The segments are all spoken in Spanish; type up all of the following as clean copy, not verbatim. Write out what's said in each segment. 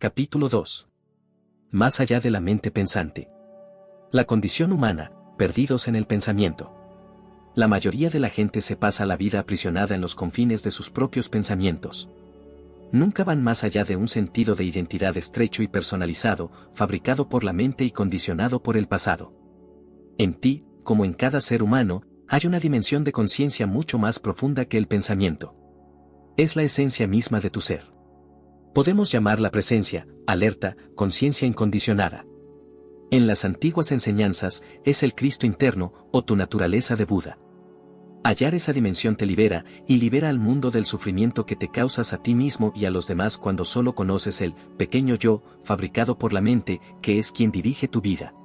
Capítulo 2. Más allá de la mente pensante. La condición humana, perdidos en el pensamiento. La mayoría de la gente se pasa la vida aprisionada en los confines de sus propios pensamientos. Nunca van más allá de un sentido de identidad estrecho y personalizado, fabricado por la mente y condicionado por el pasado. En ti, como en cada ser humano, hay una dimensión de conciencia mucho más profunda que el pensamiento. Es la esencia misma de tu ser. Podemos llamarla presencia, alerta, conciencia incondicionada. En las antiguas enseñanzas, es el Cristo interno, o tu naturaleza de Buda. Hallar esa dimensión te libera, y libera al mundo del sufrimiento que te causas a ti mismo y a los demás cuando solo conoces el pequeño yo, fabricado por la mente, que es quien dirige tu vida.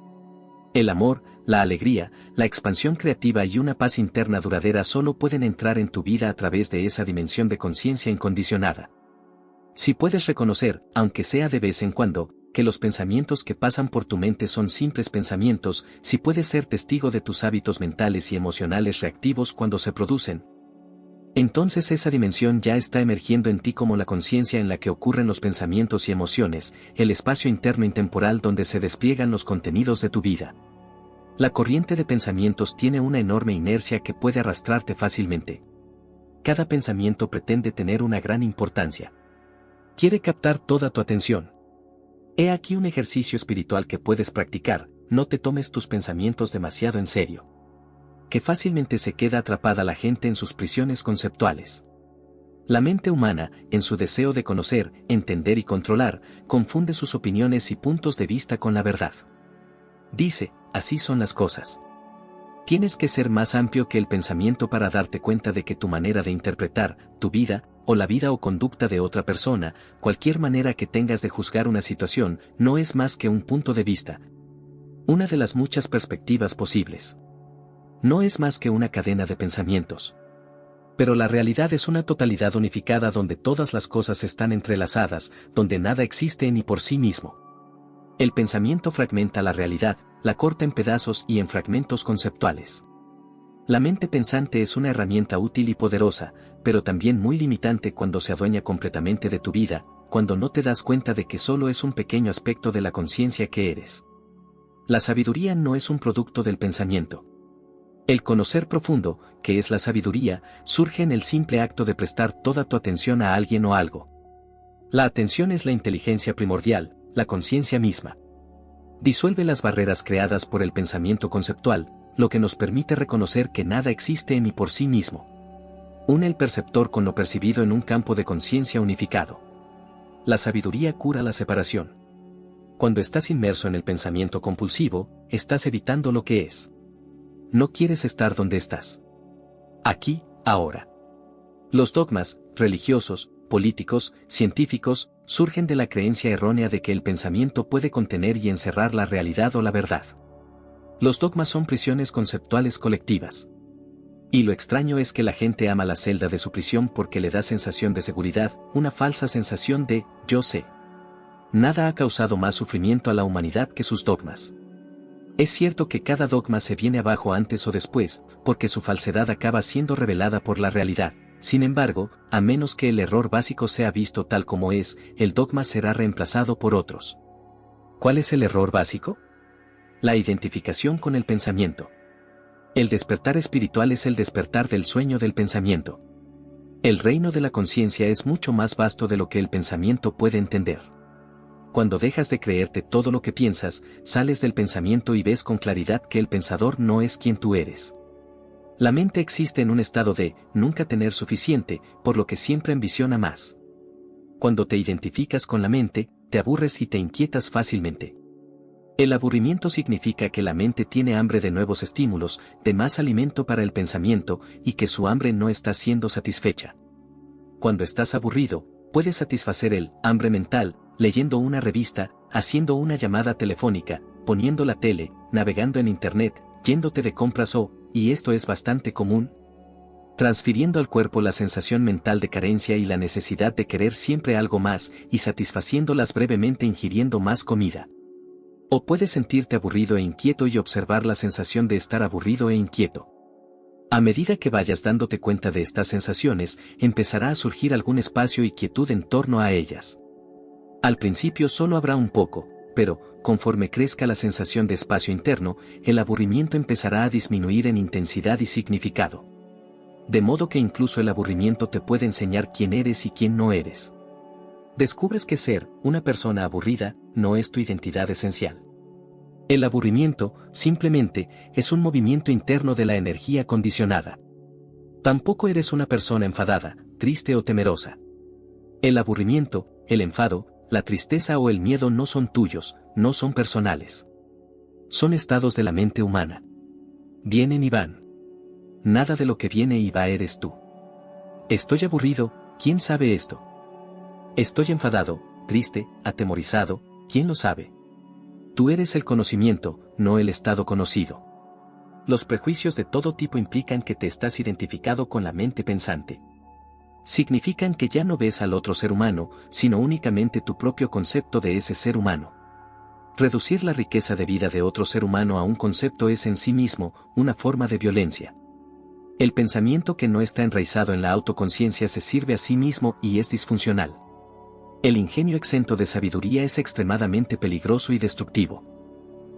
El amor, la alegría, la expansión creativa y una paz interna duradera solo pueden entrar en tu vida a través de esa dimensión de conciencia incondicionada. Si puedes reconocer, aunque sea de vez en cuando, que los pensamientos que pasan por tu mente son simples pensamientos, si puedes ser testigo de tus hábitos mentales y emocionales reactivos cuando se producen, entonces esa dimensión ya está emergiendo en ti como la conciencia en la que ocurren los pensamientos y emociones, el espacio interno intemporal donde se despliegan los contenidos de tu vida. La corriente de pensamientos tiene una enorme inercia que puede arrastrarte fácilmente. Cada pensamiento pretende tener una gran importancia. Quiere captar toda tu atención. He aquí un ejercicio espiritual que puedes practicar: no te tomes tus pensamientos demasiado en serio. Que fácilmente se queda atrapada la gente en sus prisiones conceptuales. La mente humana, en su deseo de conocer, entender y controlar, confunde sus opiniones y puntos de vista con la verdad. Dice, así son las cosas. Tienes que ser más amplio que el pensamiento para darte cuenta de que tu manera de interpretar tu vida, o la vida o conducta de otra persona, cualquier manera que tengas de juzgar una situación, no es más que un punto de vista. Una de las muchas perspectivas posibles. No es más que una cadena de pensamientos. Pero la realidad es una totalidad unificada donde todas las cosas están entrelazadas, donde nada existe ni por sí mismo. El pensamiento fragmenta la realidad, la corta en pedazos y en fragmentos conceptuales. La mente pensante es una herramienta útil y poderosa, pero también muy limitante cuando se adueña completamente de tu vida, cuando no te das cuenta de que solo es un pequeño aspecto de la conciencia que eres. La sabiduría no es un producto del pensamiento. El conocer profundo, que es la sabiduría, surge en el simple acto de prestar toda tu atención a alguien o algo. La atención es la inteligencia primordial, la conciencia misma. Disuelve las barreras creadas por el pensamiento conceptual, lo que nos permite reconocer que nada existe ni por sí mismo. Une el perceptor con lo percibido en un campo de conciencia unificado. La sabiduría cura la separación. Cuando estás inmerso en el pensamiento compulsivo, estás evitando lo que es. No quieres estar donde estás. Aquí, ahora. Los dogmas, religiosos, políticos, científicos, surgen de la creencia errónea de que el pensamiento puede contener y encerrar la realidad o la verdad. Los dogmas son prisiones conceptuales colectivas. Y lo extraño es que la gente ama la celda de su prisión porque le da sensación de seguridad, una falsa sensación de yo sé. Nada ha causado más sufrimiento a la humanidad que sus dogmas. Es cierto que cada dogma se viene abajo antes o después, porque su falsedad acaba siendo revelada por la realidad. Sin embargo, a menos que el error básico sea visto tal como es, el dogma será reemplazado por otros. ¿Cuál es el error básico? La identificación con el pensamiento. El despertar espiritual es el despertar del sueño del pensamiento. El reino de la conciencia es mucho más vasto de lo que el pensamiento puede entender. Cuando dejas de creerte todo lo que piensas, sales del pensamiento y ves con claridad que el pensador no es quien tú eres. La mente existe en un estado de nunca tener suficiente, por lo que siempre ambiciona más. Cuando te identificas con la mente, te aburres y te inquietas fácilmente. El aburrimiento significa que la mente tiene hambre de nuevos estímulos, de más alimento para el pensamiento, y que su hambre no está siendo satisfecha. Cuando estás aburrido, puedes satisfacer el hambre mental, leyendo una revista, haciendo una llamada telefónica, poniendo la tele, navegando en internet, yéndote de compras o, y esto es bastante común, transfiriendo al cuerpo la sensación mental de carencia y la necesidad de querer siempre algo más, y satisfaciéndolas brevemente ingiriendo más comida. O puedes sentirte aburrido e inquieto y observar la sensación de estar aburrido e inquieto. A medida que vayas dándote cuenta de estas sensaciones, empezará a surgir algún espacio y quietud en torno a ellas. Al principio solo habrá un poco, pero, conforme crezca la sensación de espacio interno, el aburrimiento empezará a disminuir en intensidad y significado. De modo que incluso el aburrimiento te puede enseñar quién eres y quién no eres. Descubres que ser una persona aburrida no es tu identidad esencial. El aburrimiento, simplemente, es un movimiento interno de la energía condicionada. Tampoco eres una persona enfadada, triste o temerosa. El aburrimiento, el enfado, la tristeza o el miedo no son tuyos, no son personales. Son estados de la mente humana. Vienen y van. Nada de lo que viene y va eres tú. Estoy aburrido, ¿quién sabe esto? Estoy enfadado, triste, atemorizado, ¿quién lo sabe? Tú eres el conocimiento, no el estado conocido. Los prejuicios de todo tipo implican que te estás identificado con la mente pensante. Significan que ya no ves al otro ser humano, sino únicamente tu propio concepto de ese ser humano. Reducir la riqueza de vida de otro ser humano a un concepto es en sí mismo una forma de violencia. El pensamiento que no está enraizado en la autoconciencia se sirve a sí mismo y es disfuncional. El ingenio exento de sabiduría es extremadamente peligroso y destructivo.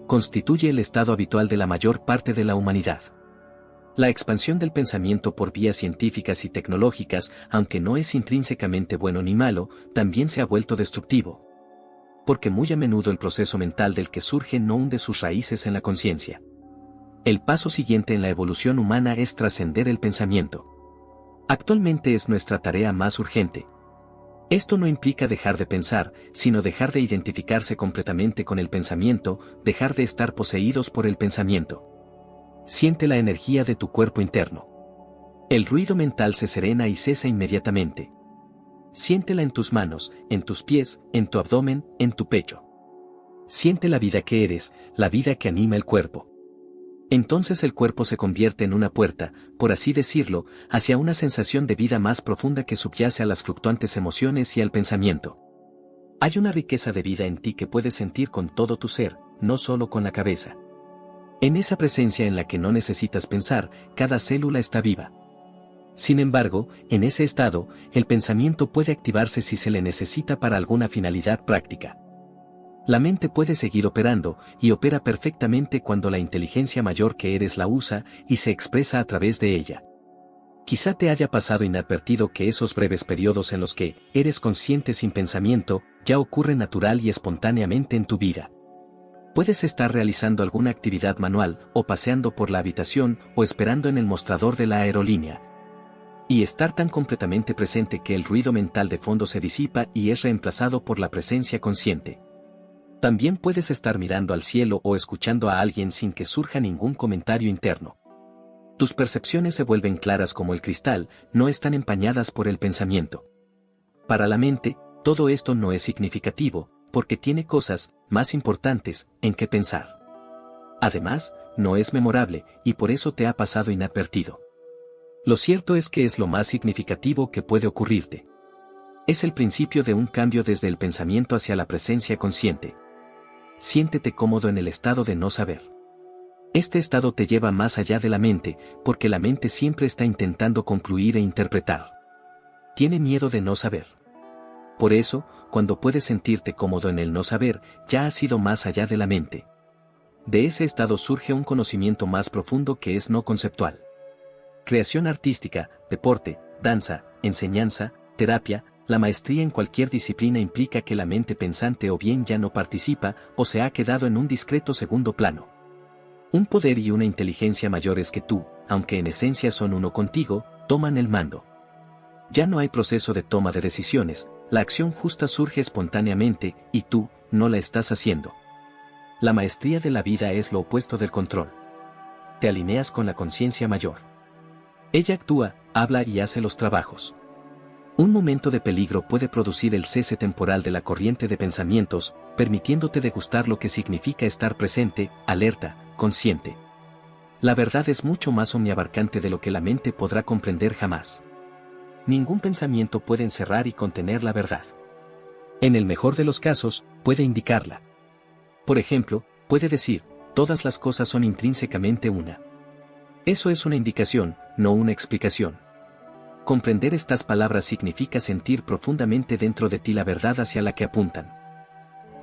Constituye el estado habitual de la mayor parte de la humanidad. La expansión del pensamiento por vías científicas y tecnológicas, aunque no es intrínsecamente bueno ni malo, también se ha vuelto destructivo. Porque muy a menudo el proceso mental del que surge no hunde sus raíces en la conciencia. El paso siguiente en la evolución humana es trascender el pensamiento. Actualmente es nuestra tarea más urgente. Esto no implica dejar de pensar, sino dejar de identificarse completamente con el pensamiento, dejar de estar poseídos por el pensamiento. Siente la energía de tu cuerpo interno. El ruido mental se serena y cesa inmediatamente. Siéntela en tus manos, en tus pies, en tu abdomen, en tu pecho. Siente la vida que eres, la vida que anima el cuerpo. Entonces el cuerpo se convierte en una puerta, por así decirlo, hacia una sensación de vida más profunda que subyace a las fluctuantes emociones y al pensamiento. Hay una riqueza de vida en ti que puedes sentir con todo tu ser, no solo con la cabeza. En esa presencia en la que no necesitas pensar, cada célula está viva. Sin embargo, en ese estado, el pensamiento puede activarse si se le necesita para alguna finalidad práctica. La mente puede seguir operando, y opera perfectamente cuando la inteligencia mayor que eres la usa y se expresa a través de ella. Quizá te haya pasado inadvertido que esos breves periodos en los que eres consciente sin pensamiento, ya ocurren natural y espontáneamente en tu vida. Puedes estar realizando alguna actividad manual, o paseando por la habitación, o esperando en el mostrador de la aerolínea. Y estar tan completamente presente que el ruido mental de fondo se disipa y es reemplazado por la presencia consciente. También puedes estar mirando al cielo o escuchando a alguien sin que surja ningún comentario interno. Tus percepciones se vuelven claras como el cristal, no están empañadas por el pensamiento. Para la mente, todo esto no es significativo, porque tiene cosas más importantes en que pensar. Además, no es memorable, y por eso te ha pasado inadvertido. Lo cierto es que es lo más significativo que puede ocurrirte. Es el principio de un cambio desde el pensamiento hacia la presencia consciente. Siéntete cómodo en el estado de no saber. Este estado te lleva más allá de la mente, porque la mente siempre está intentando concluir e interpretar. Tiene miedo de no saber. Por eso, cuando puedes sentirte cómodo en el no saber, ya has ido más allá de la mente. De ese estado surge un conocimiento más profundo que es no conceptual. Creación artística, deporte, danza, enseñanza, terapia, la maestría en cualquier disciplina implica que la mente pensante o bien ya no participa o se ha quedado en un discreto segundo plano. Un poder y una inteligencia mayores que tú, aunque en esencia son uno contigo, toman el mando. Ya no hay proceso de toma de decisiones, la acción justa surge espontáneamente y tú no la estás haciendo. La maestría de la vida es lo opuesto del control. Te alineas con la conciencia mayor. Ella actúa, habla y hace los trabajos. Un momento de peligro puede producir el cese temporal de la corriente de pensamientos, permitiéndote degustar lo que significa estar presente, alerta, consciente. La verdad es mucho más omniabarcante de lo que la mente podrá comprender jamás. Ningún pensamiento puede encerrar y contener la verdad. En el mejor de los casos, puede indicarla. Por ejemplo, puede decir, todas las cosas son intrínsecamente una. Eso es una indicación, no una explicación. Comprender estas palabras significa sentir profundamente dentro de ti la verdad hacia la que apuntan.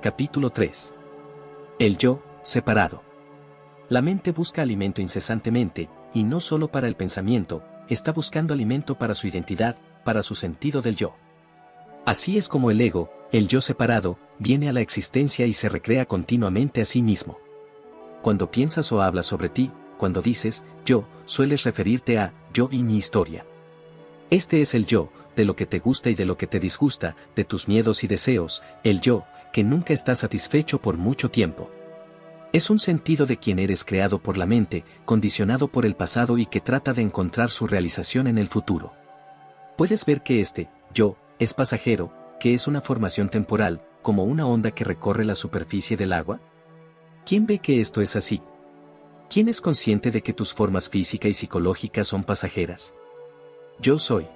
Capítulo 3. El yo, separado. La mente busca alimento incesantemente, y no solo para el pensamiento, está buscando alimento para su identidad, para su sentido del yo. Así es como el ego, el yo separado, viene a la existencia y se recrea continuamente a sí mismo. Cuando piensas o hablas sobre ti, cuando dices yo, sueles referirte a yo y mi historia. Este es el yo, de lo que te gusta y de lo que te disgusta, de tus miedos y deseos, el yo, que nunca está satisfecho por mucho tiempo. Es un sentido de quien eres creado por la mente, condicionado por el pasado y que trata de encontrar su realización en el futuro. Puedes ver que este yo es pasajero, que es una formación temporal, como una onda que recorre la superficie del agua. ¿Quién ve que esto es así? ¿Quién es consciente de que tus formas física y psicológica son pasajeras? Yo soy.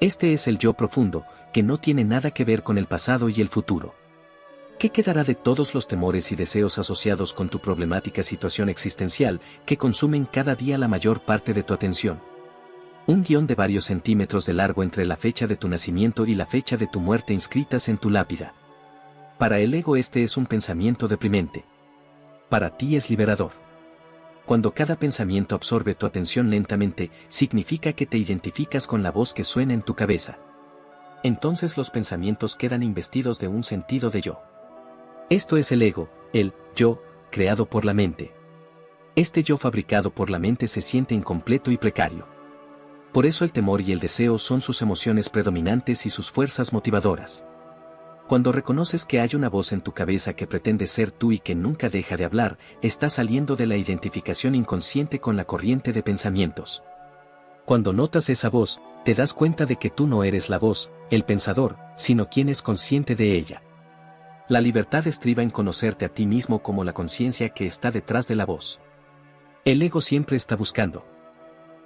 Este es el yo profundo, que no tiene nada que ver con el pasado y el futuro. ¿Qué quedará de todos los temores y deseos asociados con tu problemática situación existencial, que consumen cada día la mayor parte de tu atención? Un guión de varios centímetros de largo entre la fecha de tu nacimiento y la fecha de tu muerte inscritas en tu lápida. Para el ego este es un pensamiento deprimente. Para ti es liberador. Cuando cada pensamiento absorbe tu atención lentamente, significa que te identificas con la voz que suena en tu cabeza. Entonces los pensamientos quedan investidos de un sentido de yo. Esto es el ego, el yo, creado por la mente. Este yo fabricado por la mente se siente incompleto y precario. Por eso el temor y el deseo son sus emociones predominantes y sus fuerzas motivadoras. Cuando reconoces que hay una voz en tu cabeza que pretende ser tú y que nunca deja de hablar, estás saliendo de la identificación inconsciente con la corriente de pensamientos. Cuando notas esa voz, te das cuenta de que tú no eres la voz, el pensador, sino quien es consciente de ella. La libertad estriba en conocerte a ti mismo como la conciencia que está detrás de la voz. El ego siempre está buscando.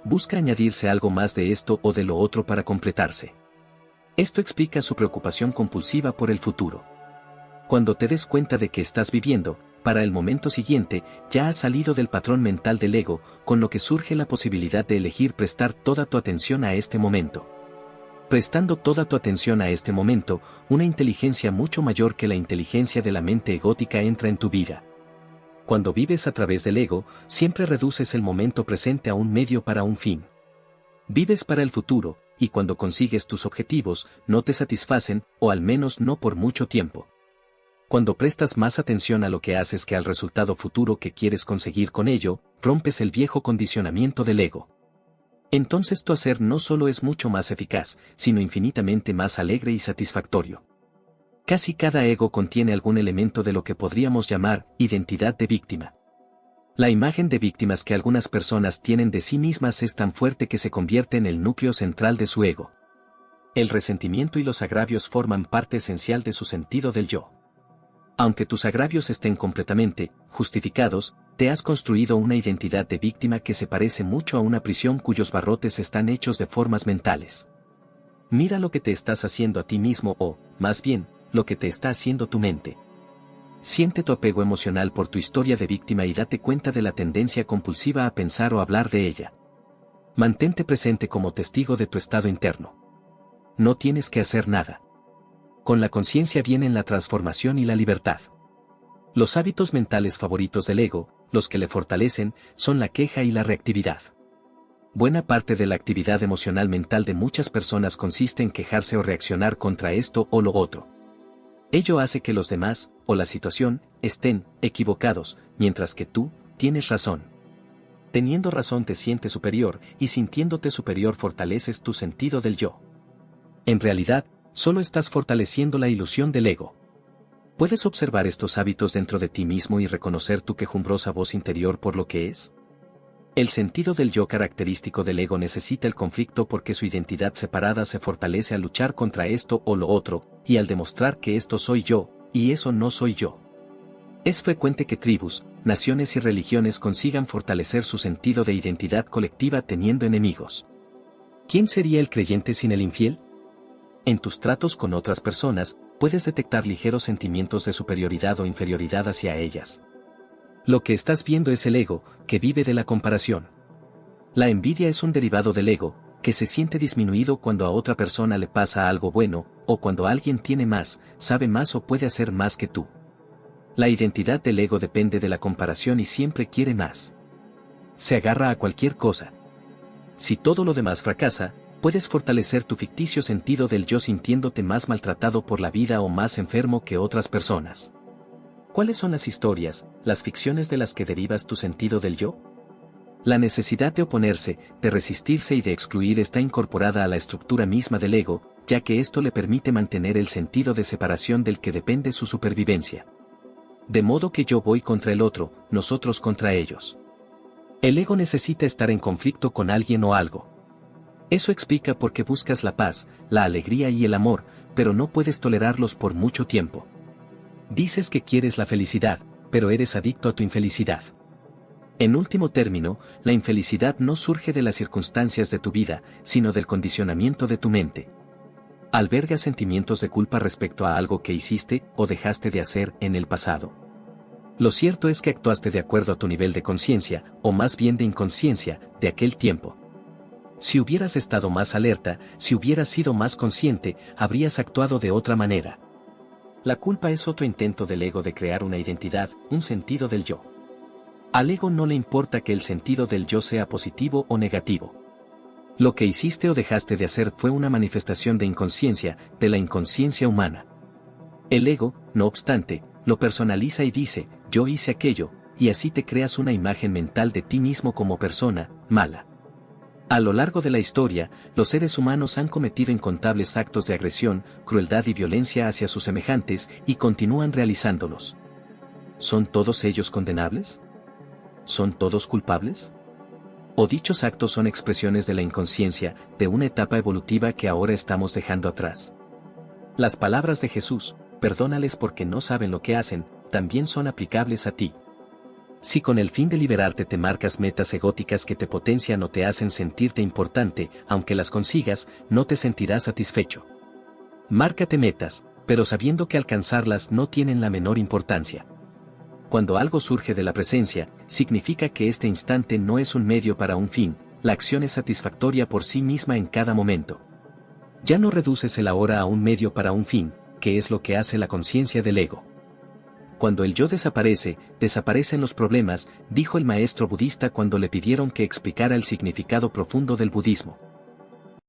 Busca añadirse algo más de esto o de lo otro para completarse. Esto explica su preocupación compulsiva por el futuro. Cuando te des cuenta de que estás viviendo, para el momento siguiente, ya has salido del patrón mental del ego, con lo que surge la posibilidad de elegir prestar toda tu atención a este momento. Prestando toda tu atención a este momento, una inteligencia mucho mayor que la inteligencia de la mente egótica entra en tu vida. Cuando vives a través del ego, siempre reduces el momento presente a un medio para un fin. Vives para el futuro, y cuando consigues tus objetivos, no te satisfacen, o al menos no por mucho tiempo. Cuando prestas más atención a lo que haces que al resultado futuro que quieres conseguir con ello, rompes el viejo condicionamiento del ego. Entonces tu hacer no solo es mucho más eficaz, sino infinitamente más alegre y satisfactorio. Casi cada ego contiene algún elemento de lo que podríamos llamar identidad de víctima. La imagen de víctimas que algunas personas tienen de sí mismas es tan fuerte que se convierte en el núcleo central de su ego. El resentimiento y los agravios forman parte esencial de su sentido del yo. Aunque tus agravios estén completamente justificados, te has construido una identidad de víctima que se parece mucho a una prisión cuyos barrotes están hechos de formas mentales. Mira lo que te estás haciendo a ti mismo o, más bien, lo que te está haciendo tu mente. Siente tu apego emocional por tu historia de víctima y date cuenta de la tendencia compulsiva a pensar o hablar de ella. Mantente presente como testigo de tu estado interno. No tienes que hacer nada. Con la conciencia vienen la transformación y la libertad. Los hábitos mentales favoritos del ego, los que le fortalecen, son la queja y la reactividad. Buena parte de la actividad emocional mental de muchas personas consiste en quejarse o reaccionar contra esto o lo otro. Ello hace que los demás, o la situación, estén equivocados, mientras que tú tienes razón. Teniendo razón te sientes superior, y sintiéndote superior fortaleces tu sentido del yo. En realidad, solo estás fortaleciendo la ilusión del ego. ¿Puedes observar estos hábitos dentro de ti mismo y reconocer tu quejumbrosa voz interior por lo que es? El sentido del yo característico del ego necesita el conflicto porque su identidad separada se fortalece al luchar contra esto o lo otro, y al demostrar que esto soy yo, y eso no soy yo. Es frecuente que tribus, naciones y religiones consigan fortalecer su sentido de identidad colectiva teniendo enemigos. ¿Quién sería el creyente sin el infiel? En tus tratos con otras personas, puedes detectar ligeros sentimientos de superioridad o inferioridad hacia ellas. Lo que estás viendo es el ego, que vive de la comparación. La envidia es un derivado del ego, que se siente disminuido cuando a otra persona le pasa algo bueno, o cuando alguien tiene más, sabe más o puede hacer más que tú. La identidad del ego depende de la comparación y siempre quiere más. Se agarra a cualquier cosa. Si todo lo demás fracasa, puedes fortalecer tu ficticio sentido del yo sintiéndote más maltratado por la vida o más enfermo que otras personas. ¿Cuáles son las historias, las ficciones de las que derivas tu sentido del yo? La necesidad de oponerse, de resistirse y de excluir está incorporada a la estructura misma del ego, ya que esto le permite mantener el sentido de separación del que depende su supervivencia. De modo que yo voy contra el otro, nosotros contra ellos. El ego necesita estar en conflicto con alguien o algo. Eso explica por qué buscas la paz, la alegría y el amor, pero no puedes tolerarlos por mucho tiempo. Dices que quieres la felicidad, pero eres adicto a tu infelicidad. En último término, la infelicidad no surge de las circunstancias de tu vida, sino del condicionamiento de tu mente. Albergas sentimientos de culpa respecto a algo que hiciste o dejaste de hacer en el pasado. Lo cierto es que actuaste de acuerdo a tu nivel de conciencia, o más bien de inconsciencia, de aquel tiempo. Si hubieras estado más alerta, si hubieras sido más consciente, habrías actuado de otra manera. La culpa es otro intento del ego de crear una identidad, un sentido del yo. Al ego no le importa que el sentido del yo sea positivo o negativo. Lo que hiciste o dejaste de hacer fue una manifestación de inconsciencia, de la inconsciencia humana. El ego, no obstante, lo personaliza y dice, yo hice aquello, y así te creas una imagen mental de ti mismo como persona mala. A lo largo de la historia, los seres humanos han cometido incontables actos de agresión, crueldad y violencia hacia sus semejantes y continúan realizándolos. ¿Son todos ellos condenables? ¿Son todos culpables? ¿O dichos actos son expresiones de la inconsciencia, de una etapa evolutiva que ahora estamos dejando atrás? Las palabras de Jesús, perdónales porque no saben lo que hacen, también son aplicables a ti. Si con el fin de liberarte te marcas metas egóticas que te potencian o te hacen sentirte importante, aunque las consigas, no te sentirás satisfecho. Márcate metas, pero sabiendo que alcanzarlas no tienen la menor importancia. Cuando algo surge de la presencia, significa que este instante no es un medio para un fin, la acción es satisfactoria por sí misma en cada momento. Ya no reduces el ahora a un medio para un fin, que es lo que hace la conciencia del ego. Cuando el yo desaparece, desaparecen los problemas, dijo el maestro budista cuando le pidieron que explicara el significado profundo del budismo.